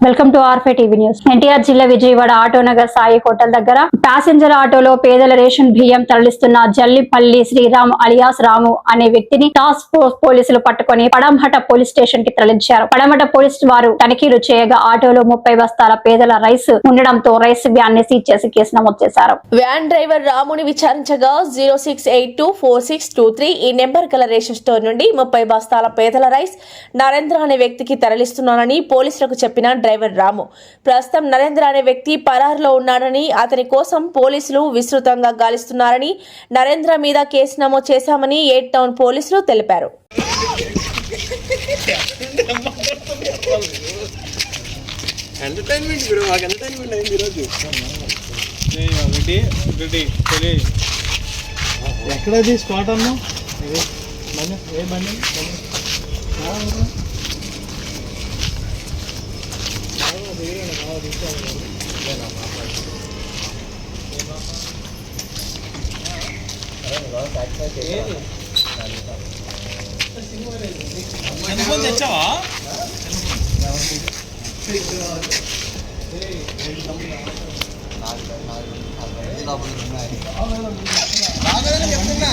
Welcome to ఆర్ఫే TV news. NTR జిల్లా Vijayawada Autonagar Sai hotel దగ్గర ప్యాసింజర్ ఆటోలో పేదల రేషన్ బియ్యం తరలిస్తున్న జల్లిపల్లి శ్రీరామ్ అలియాస్ రాము అనే వ్యక్తిని టాస్క్ ఫోర్స్ పోలీసులు పట్టుకొని పడమట పోలీస్ స్టేషన్ కి తరలించారు. పడమట పోలీస్ వారు తనిఖీలు చేయగా ఆటోలో 30 బస్తాల పేదల రైస్ ఉండడంతో రైస్ వ్యాన్ ని సీజ్ చేసి కేసు నమోదు చేశారు. వ్యాన్ డ్రైవర్ రాముని విచారించగా 06824623 ఈ నెంబర్ గల రేషన్ స్టోర్ నుండి 30 బస్తాల పేదల రైస్ నరేంద్ర అనే వ్యక్తికి తరలిస్తున్నానని పోలీసులకు చెప్పిన డ్రైవర్ రాము ప్రస్తుతం నరేంద్ర అనే వ్యక్తి పరారులో ఉన్నాడని, అతని కోసం పోలీసులు విస్తృతంగా గాలిస్తున్నారని, నరేంద్ర మీద కేసు నమోదు చేశామని 8 టౌన్ పోలీసులు తెలిపారు. ఎక్కడది స్పాట్ అన్నా ఏ బండి తెచ్చావా చెప్తున్నా